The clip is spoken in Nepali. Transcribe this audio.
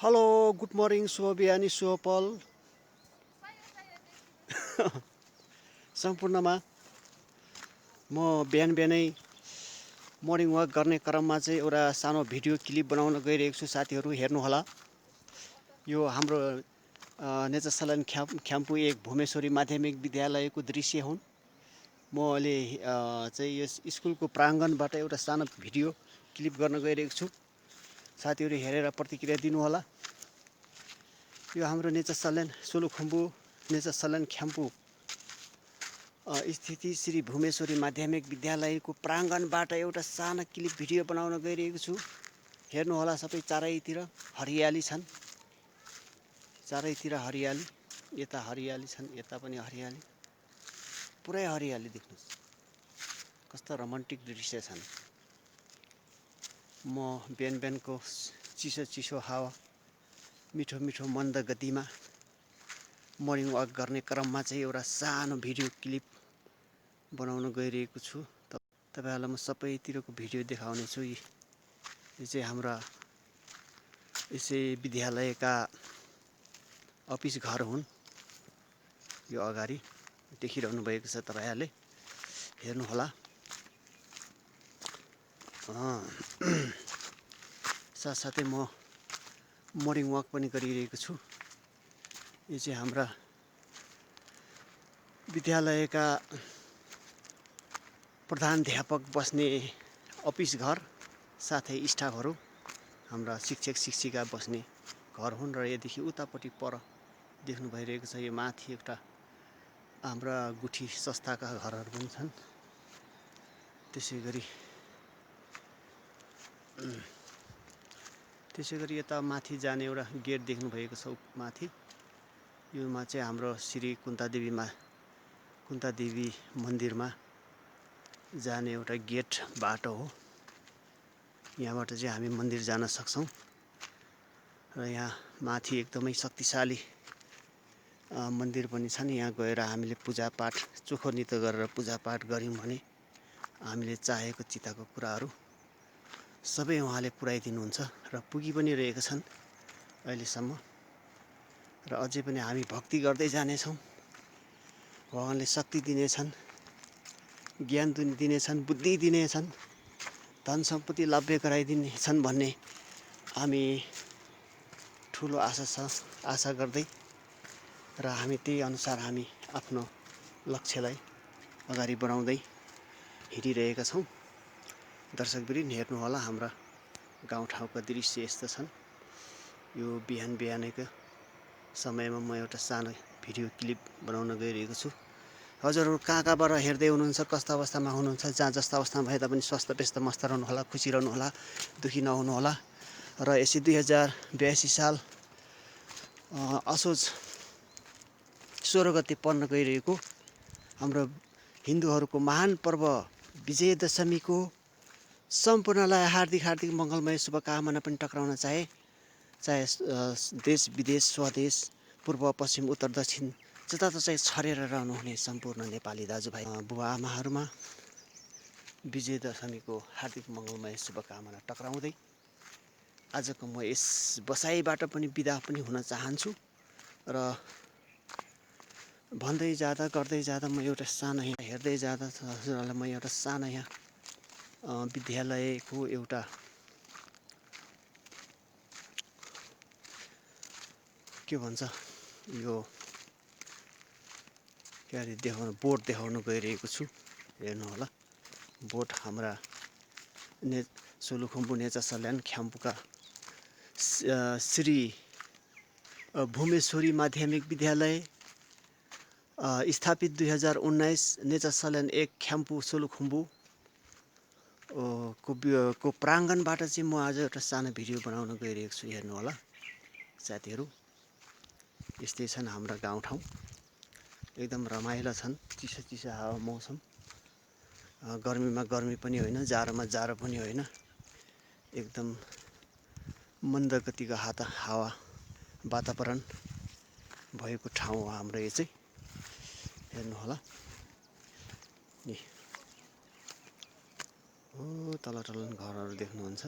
हेलो गुड मर्निङ शुभ बिहानी शुभ पल सम्पूर्णमा म बिहान बिहानै मर्निङ वाक गर्ने क्रममा चाहिँ एउटा सानो भिडियो क्लिप बनाउन गइरहेको छु। साथीहरू हेर्नुहोला। यो हाम्रो नेचरसल्यान्ड ख्याम्पु एक भुमेश्वरी माध्यमिक विद्यालयको दृश्य हुन्। म अहिले चाहिँ यस स्कुलको प्राङ्गणबाट एउटा सानो भिडियो क्लिप गर्न गइरहेको छु। साथीहरू हेरेर प्रतिक्रिया दिनुहोला। यो हाम्रो नेचरसल्यान्ड सोलुखुम्बु नेचरसल्यान्ड ख्याम्पु स्थिति श्री भुमेश्वरी माध्यमिक विद्यालयको प्राङ्गणबाट एउटा सानो क्लिप भिडियो बनाउन गइरहेको छु। हेर्नुहोला, सबै चारैतिर हरियाली छन्। चारैतिर हरियाली, यता हरियाली छन्, यता पनि हरियाली, पुरै हरियाली। देख्नुहोस् कस्तो रोमान्टिक दृश्य छन्। म बिहान बिहानको चिसो चिसो हावा, मिठो मिठो मन्द गतिमा मर्निङ वाक गर्ने क्रममा चाहिँ एउटा सानो भिडियो क्लिप बनाउन गइरहेको छु। तपाईहरुलाई म सबैतिरको भिडियो देखाउने छु। यो चाहिँ हाम्रा यसै विद्यालयका अफिस घर हुन्। यो अगाडि देखिरहनु भएको छ, तपाईहरुले हेर्नुहोला। साथसाथै म मर्निङ वाक पनि गरिरहेको छु। यो चाहिँ हाम्रा विद्यालयका प्रधानाध्यापक बस्ने अफिस घर, साथै स्टाफहरू, हाम्रा शिक्षक शिक्षिका बस्ने घर हुन्। र यदेखि उतापट्टि पर देख्नु भइरहेको छ, यो माथि एउटा हाम्रा गुठी संस्थाका घरहरू पनि छन्। त्यसै गरी यता माथि जाने एउटा गेट देख्नु भएको छ माथि। योमा चाहिँ हाम्रो श्री कुन्तादेवी मन्दिरमा जाने एउटा गेट बाटो हो। यहाँबाट चाहिँ हामी मन्दिर जान सक्छौँ। र यहाँ माथि एकदमै शक्तिशाली मन्दिर पनि छन्। यहाँ गएर हामीले पूजापाठ चोखो नितो गरेर पूजापाठ गऱ्यौँ भने हामीले चाहेको चिताको कुराहरू सबै उहाँले पुर्याइदिनुहुन्छ र पुगी पनि रहेका छन् अहिलेसम्म। र अझै पनि हामी भक्ति गर्दै जानेछौँ। भगवानले शक्ति दिनेछन्, ज्ञान दिनेछन्, बुद्धि दिनेछन्, धन सम्पत्ति लभ्य गराइदिनेछन् भन्ने हामी ठुलो आशा गर्दै र हामी त्यही अनुसार हामी आफ्नो लक्ष्यलाई अगाडि बढाउँदै हिँडिरहेका छौँ। दर्शकवृन्द हेर्नुहोला, हाम्रा गाउँठाउँका दृश्य यस्ता छन्। यो बिहान बिहानैको समयमा म एउटा सानो भिडियो क्लिप बनाउन गइरहेको छु। हजुरहरू कहाँबाट हेर्दै हुनुहुन्छ, कस्तो अवस्थामा हुनुहुन्छ, जहाँ जस्तो अवस्थामा भए तापनि स्वस्थ व्यस्त मस्त रहनुहोला, खुसी रहनुहोला, दुखी नहुनुहोला। र यसै 2082 साल असोज 16 गते पर्न गइरहेको हाम्रो हिन्दूहरूको महान पर्व विजयदशमीको सम्पूर्णलाई हार्दिक हार्दिक मङ्गलमय शुभकामना पनि टक्राउन चाहे देश विदेश स्वदेश पूर्व पश्चिम उत्तर दक्षिण जताततै छरेर रहनुहुने सम्पूर्ण नेपाली दाजुभाइ बुबा आमाहरूमा विजयदशमीको हार्दिक मङ्गलमय शुभकामना टक्राउँदै आजको म यस बसाइबाट पनि बिदा पनि हुन चाहन्छु। र भन्दै जाँदा गर्दै जाँदा म एउटा सानो हेर्दै जाँदा हजुरहरूलाई म एउटा सानो यहाँ विद्यालयको एउटा के भन्छ यो के अरे बोर्ड देखाउन गइरहेको छु। हेर्नुहोला, बोर्ड हाम्रा सोलुखुम्बु नेचरसल्यान्ड ख्याम्पुका श्री भुमेश्वरी माध्यमिक विद्यालय स्थापित 2019 नेचरसल्यान्ड एक ख्याम्पु सोलुखुम्बु को प्राङ्गणबाट चाहिँ म आज एउटा सानो भिडियो बनाउन गइरहेको छु। हेर्नुहोला साथीहरू, यस्तै छन् हाम्रा गाउँठाउँ। एकदम रमाइलो छन्। चिसो चिसो हावा मौसम, गर्मीमा गर्मी पनि होइन, जाडोमा जाडो पनि होइन, एकदम मन्द गतिको हावा वातावरण भएको ठाउँ हो हाम्रो यो चाहिँ। हेर्नुहोला, तल घरहरू देख्नुहुन्छ।